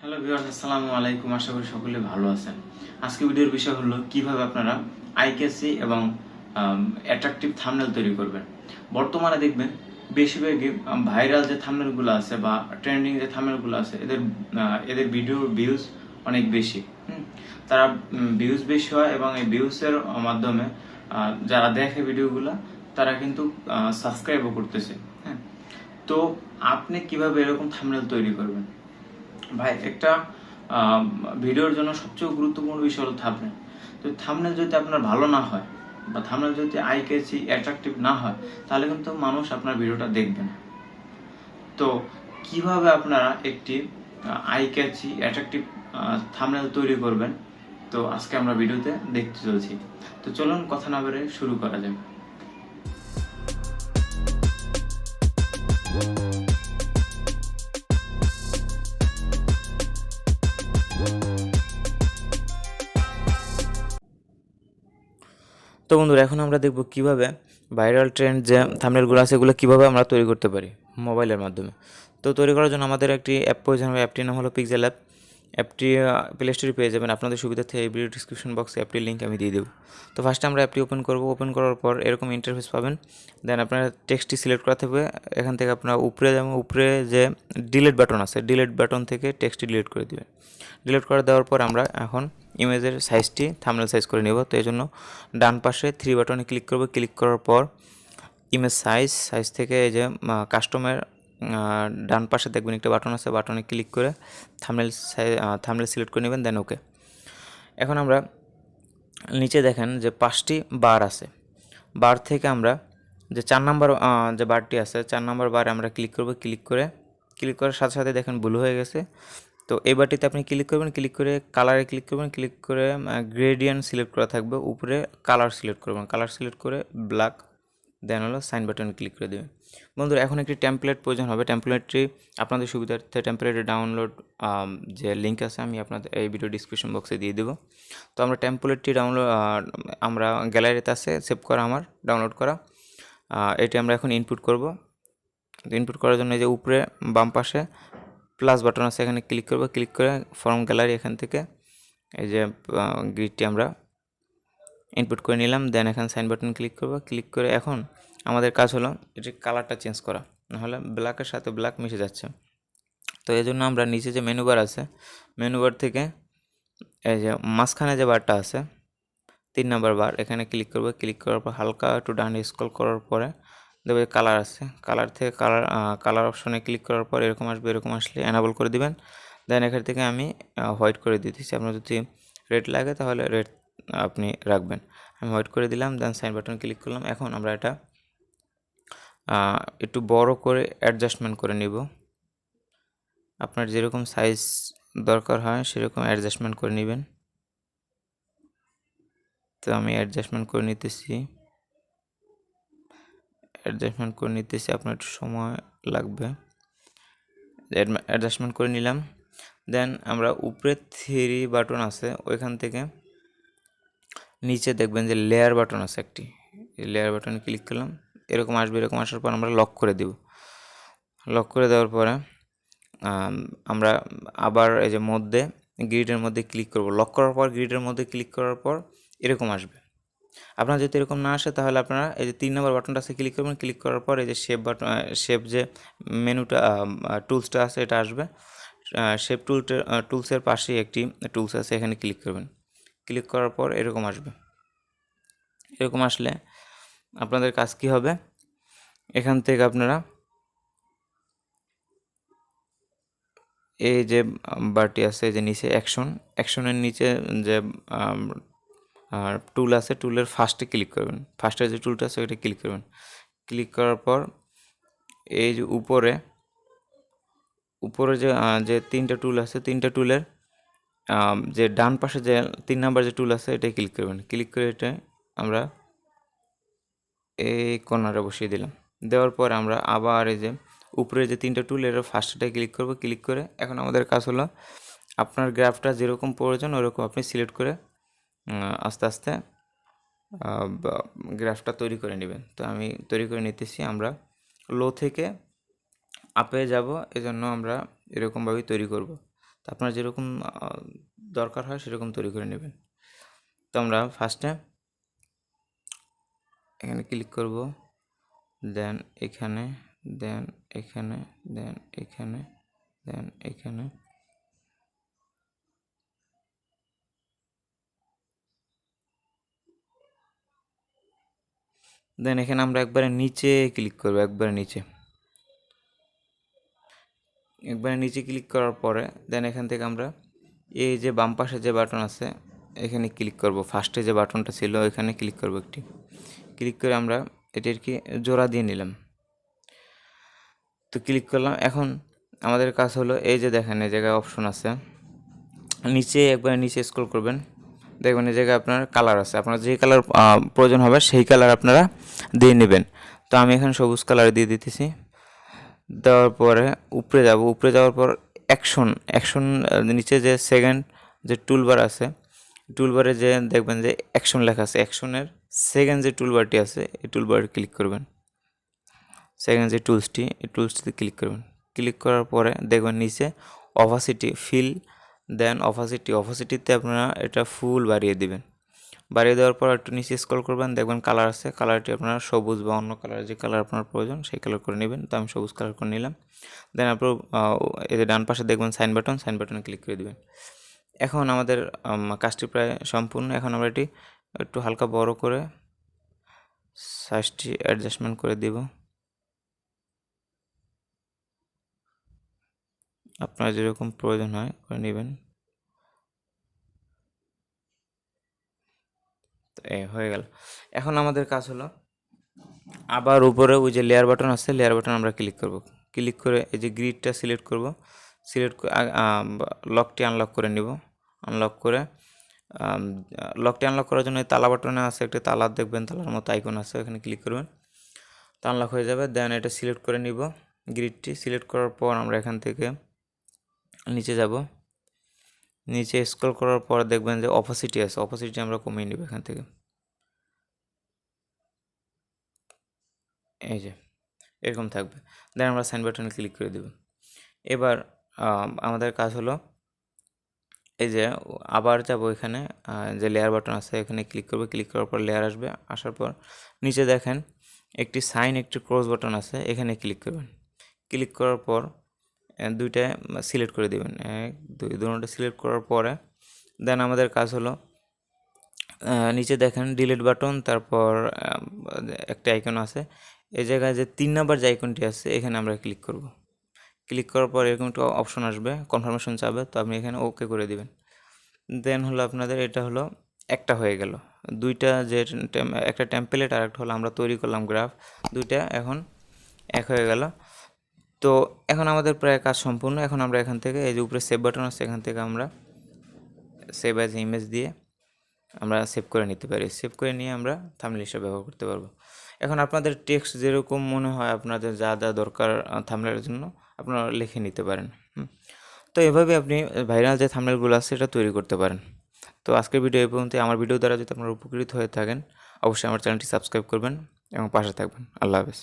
Hello viewers, আসসালামু আলাইকুম। আশা করি সকলে ভালো আছেন। আজকে ভিডিওর বিষয় হলো কিভাবে আপনারা আই ক্যাচি এবং অ্যাট্রাকটিভ থাম্বনেল তৈরি করবেন। বর্তমানে দেখবেন বেশিরভাগই ভাইরাল যে থাম্বনেলগুলো আছে বা ট্রেন্ডিং যে থাম্বনেলগুলো আছে এদের ভিডিওর ভিউজ অনেক বেশি। তারা ভিউজ বেশি হয় এবং এই ভিউজের মাধ্যমে যারা দেখে ভিডিওগুলো তারা কিন্তু সাবস্ক্রাইবও করতেছে। হ্যাঁ, তো আপনি কিভাবে এরকম থাম্বনেল তৈরি করবেন? ভাই, একটা ভিডিওর জন্য সবচেয়ে গুরুত্বপূর্ণ বিষয় হলো থাম্বনেল। তো থাম্বনেল যদি আপনার ভালো না হয় বা থাম্বনেল যদি আই ক্যাচি অ্যাট্রাকটিভ না হয়, তাহলে কিন্তু মানুষ আপনার ভিডিওটা দেখবে না। তো কিভাবে আপনারা একটি আই ক্যাচি অ্যাট্রাকটিভ থাম্বনেল তৈরি করবেন, তো আজকে আমরা ভিডিওতে দেখতে চলছি। তো চলুন কথা না বেড়ে শুরু করা যাক। তো বন্ধুরা, এখন আমরা দেখব কিভাবে ভাইরাল ট্রেন্ড যে থাম্বনেলগুলো আছে এগুলো কিভাবে আমরা তৈরি করতে পারি মোবাইলের মাধ্যমে। তো তৈরি করার জন্য আমাদের একটি অ্যাপ প্রয়োজন হবে। অ্যাপটির নাম হলো পিক্সেলab। অ্যাপটি প্লে স্টোরে পেয়ে যাবেন। আপনাদের সুবিধার্থে এই ভিডিও ডিসক্রিপশন বক্সে অ্যাপটির লিঙ্ক আমি দিয়ে দেবো। তো ফার্স্টে আমরা অ্যাপটি ওপেন করব। ওপেন করার পর এরকম ইন্টারফেস পাবেন। দেন আপনার টেক্সটটি সিলেক্ট করা থাকবে। এখান থেকে আপনার উপরে যে ডিলিট বাটন আছে, ডিলিট বাটন থেকে টেক্সটটি ডিলিট করে দেবেন। ডিলিট করে দেওয়ার পর আমরা এখন ইমেজের সাইজটি থাম্বনেল সাইজ করে নেব। তো এই জন্য ডান পাশে 3 বাটনে ক্লিক করব। ক্লিক করার পর ইমেজ সাইজ থেকে এই যে কাস্টমের ডান পাশে দেখবেন একটা বাটন আছে, বাটনে ক্লিক করে থাম্বনেল সিলেক্ট করে নেবেন। দেন ওকে। এখন আমরা নিচে দেখেন যে 5টি বার আছে। বার থেকে আমরা যে 4 নম্বর যে বারটি আছে, 4 নম্বর বারে আমরা ক্লিক করব। ক্লিক করার সাথে সাথে দেখেন ব্লু হয়ে গেছে। তো এই বারটিতে আপনি ক্লিক করবেন। ক্লিক করে কালারে ক্লিক করবেন। ক্লিক করে গ্রেডিয়েন্ট সিলেক্ট করা থাকবে। উপরে কালার সিলেক্ট করবেন। কালার সিলেক্ট করে ব্ল্যাক, দেন হলো সাইন বাটনে ক্লিক করে দেবেন। বন্ধুরা, এখন একটি টেমপ্লেট প্রয়োজন হবে। টেমপ্লেটটি আপনাদের সুবিধার্থে টেমপ্লেটের ডাউনলোড যে লিঙ্ক আছে আমি আপনাদের এই ভিডিও ডিসক্রিপশন বক্সে দিয়ে দেবো। তো আমরা টেমপ্লেটটি আমরা গ্যালারিতে আছে সেভ করা, আমার ডাউনলোড করা। এটি আমরা এখন ইনপুট করব। ইনপুট করার জন্য এই যে উপরে বাম পাশে প্লাস বাটন আছে, এখানে ক্লিক করব। ক্লিক করে ফর্ম গ্যালারি এখান থেকে এই যে গ্রিডটি আমরা ইনপুট করে নিলাম। দেন এখানে সাইন বাটন ক্লিক করব। ক্লিক করে এখন আমাদের কাজ হলো এটির কালারটা চেঞ্জ করা, নাহলে ব্ল্যাকের সাথে ব্ল্যাক মিশে যাচ্ছে। তো এই জন্য আমরা নিচে যে মেনু বার আছে, মেনু বার থেকে এই যে মাঝখানে যে বারটা আছে 3 নম্বর বার, এখানে ক্লিক করব। ক্লিক করার পর হালকা একটু ডান স্ক্রল করার পরে দেখবে কালার আছে। কালার থেকে কালার অপশনে ক্লিক করার পর এরকম আসবে। এরকম আসলে এনাবল করে দিবেন। দেন এখান থেকে আমি হোয়াইট করে দিতেছি। আপনার যদি রেড লাগে তাহলে রেড আপনি রাখবেন। আমি হোয়াইট করে দিলাম। দেন সাইন বাটন ক্লিক করলাম। এখন আমরা এটা একটু বড় করে অ্যাডজাস্টমেন্ট করে নিব। আপনার যেরকম সাইজ দরকার হয় সেরকম অ্যাডজাস্টমেন্ট করে নেবেন। তো আমি অ্যাডজাস্টমেন্ট করে নিতেছি। আপনার একটু সময় লাগবে। অ্যাডজাস্টমেন্ট করে নিলাম। দেন আমরা উপরে 3 বাটন আছে, ওইখান থেকে নিচে দেখবেন যে লেয়ার বাটন আছে একটি, এই লেয়ার বাটনে ক্লিক করলাম। এরকম আসবে। এরকম আসার পর আমরা লক করে দেব। লক করে দেওয়ার পরে আমরা আবার এই যে গ্রিডের মধ্যে ক্লিক করব। লক করার পর গ্রিডের মধ্যে ক্লিক করার পর এরকম আসবে। আপনার যদি এরকম না আসে তাহলে আপনারা এই যে 3 নম্বর বাটনটা আছে ক্লিক করবেন। ক্লিক করার পর এই যে শেপ যে মেনুটা টুলসটা আছে এটা আসবে। শেপ টুলসের পাশেই একটি টুলস আছে, এখানে ক্লিক করবেন। ক্লিক করার পর এরকম আসবে। এরকম আসলে আপনাদের কাজ কি হবে, এখান থেকে আপনারা এই যে বারটি আছে এই যে নিচে অ্যাকশনের নিচে যে টুল আছে, টুলের ফার্স্টে ক্লিক করবেন। ফার্স্টে যে টুলটা আছে ওইটা ক্লিক করবেন। ক্লিক করার পর এই যে উপরে যে 3টা টুল আছে, 3টা টুলের যে ডান পাশে যে 3 নাম্বার যে টুল আছে এটাই ক্লিক করবেন। ক্লিক করে এটা আমরা এই কর্নারে বসিয়ে দিলাম। দেওয়ার পর আমরা আবার এই যে উপরে যে 3টা টুল এর ফার্স্টটায় ক্লিক করব। ক্লিক করে এখন আমাদের কাজ হলো আপনার গ্রাফটা যেরকম প্রয়োজন ওরকম আপনি সিলেক্ট করে আস্তে আস্তে গ্রাফটা তৈরি করে নেবেন। তো আমি তৈরি করে নিতেছি। আমরা লো থেকে আপে যাব, এজন্য আমরা এরকমভাবেই তৈরি করব। তো আপনার যেরকম দরকার হয় সেরকম তৈরি করে নেবেন। তো আমরা ফার্স্টে এখানে ক্লিক করব, দেন এখানে, দেন এখানে, দেন এখানে, দেন এখানে, দেন এখানে আমরা একবারে নিচে ক্লিক করব, একবারে নিচে ক্লিক করার পরে দেন এখান থেকে আমরা এই যে বাম পাশে যে বাটন আছে এখানে ক্লিক করব, ফার্স্টে যে বাটনটা ছিল এখানে ক্লিক করব, একটি ক্লিক করে আমরা এটিকে জোড়া দিয়ে নিলাম। তো ক্লিক করলাম। এখন আমাদের কাজ হলো এই যে দেখেন এই জায়গায় অপশন আছে, নিচে একবার নিচে স্ক্রল করবেন, দেখবেন এই জায়গায় আপনার কালার আছে, আপনার যে কালার প্রয়োজন হবে সেই কালার আপনারা দিয়ে নেবেন। তো আমি এখানে সবুজ কালার দিয়ে দিতেছি। দেওয়ার পরে উপরে যাওয়ার পর অ্যাকশন নিচে যে সেকেন্ড যে টুলবার আছে, টুলবারে যে দেখবেন যে অ্যাকশন লেখা আছে, অ্যাকশনের সেকেন্ড যে টুলবারটি আছে এই টুলবারে ক্লিক করবেন, সেকেন্ড যে টুলসটি এই টুলসটিতে ক্লিক করবেন। ক্লিক করার পরে দেখবেন নিচে অপাসিটি ফিল, দেন অপাসিটিতে আপনারা এটা ফুল বাড়িয়ে দিবেন। বাড়িয়ে দেওয়ার পর একটু নিচে স্ক্রল করবেন, দেখবেন কালার আছে, কালারটি আপনারা সবুজ বা অন্য কালার যে কালার আপনার প্রয়োজন সেই কালার করে নেবেন। তো আমি সবুজ কালার করে নিলাম। দেন আপনার এই যে ডান পাশে দেখবেন সাইন বাটনে ক্লিক করে দিবেন। এখন আমাদের কাজটি প্রায় সম্পূর্ণ। এখন আমরা এটি একটু হালকা বড় করে সাইজটি অ্যাডজাস্টমেন্ট করে দিব, আপনার যেরকম প্রয়োজন হয় করে নেবেন। তো এই হয়ে গেল। এখন আমাদের কাজ হলো আবার উপরে ওই যে লেয়ার বাটন আছে, লেয়ার বাটন আমরা ক্লিক করব। ক্লিক করে এই যে গ্রিডটা সিলেক্ট করব, সিলেক্ট লকটি আনলক করে নিব। আনলক করে লকটি আনলক করার জন্য তালা বাটনে আছে একটা তালা, দেখবেন তালার মতো আইকন আছে, এখানে ক্লিক করবেন, তো আনলক হয়ে যাবে। দেন এটা সিলেক্ট করে নিব, গ্রিডটি সিলেক্ট করার পর আমরা এখান থেকে নিচে যাব, নিচে স্ক্রল করার পর দেখবেন যে অপাসিটি আছে, অপাসিটি আমরা কমিয়ে নিব এখান থেকে, এই যে এরকম থাকবে। দেন আমরা সাইন বাটনে ক্লিক করে দেব। এবার আমাদের কাজ হলো এই যে আবার যাব এখানে যে লেয়ার বাটন আছে এখানে ক্লিক করব, ক্লিক করার পর লেয়ার আসবে, আসার পর নিচে দেখেন একটি সাইন একটি ক্রস বাটন আছে, এখানে ক্লিক করবেন। ক্লিক করার পর দুইটা সিলেক্ট করে দেবেন, এক দুই, দুটোটা সিলেক্ট করার পরে দেন আমাদের কাজ হলো নিচে দেখেন ডিলিট বাটন, তারপর একটা আইকন আছে, এই জায়গায় যে 3 নাম্বার যে আইকনটি আছে এখানে আমরা ক্লিক করব। ক্লিক করার পর এরকম একটা অপশন আসবে, কনফার্মেশন চাবে, তো আপনি এখানে ওকে করে দিবেন। দেন হলো আপনাদের এটা হলো একটা হয়ে গেল, দুইটা যে একটা টেমপ্লেট আর একটা হলো আমরা তৈরি করলাম গ্রাফ, দুইটা এখন এক হয়ে গেল। তো এখন আমাদের প্রায় কাজ সম্পূর্ণ। এখন আমরা এখান থেকে এই যে উপরে সেভ বাটন আছে এখান থেকে আমরা সেভ অ্যাজ ইমেজ দিয়ে আমরা সেভ করে নিতে পারি, সেভ করে নিয়ে আমরা থাম্বনেল হিসেবে ব্যবহার করতে পারবো। এখন আপনাদের টেক্সট যেরকম মনে হয় আপনাদের যা যা দরকার থাম্বনেলের জন্য আপনারা লিখে নিতে পারেন। তো এভাবে আপনি ভাইরাল যে থাম্বনেলগুলো আছে সেটা তৈরি করতে পারেন। তো আজকের ভিডিও এই পর্যন্ত। আমার ভিডিও দ্বারা যদি আপনারা উপকৃত হয়ে থাকেন অবশ্যই আমার চ্যানেলটি সাবস্ক্রাইব করবেন এবং পাশে থাকবেন। আল্লাহ হাফেজ।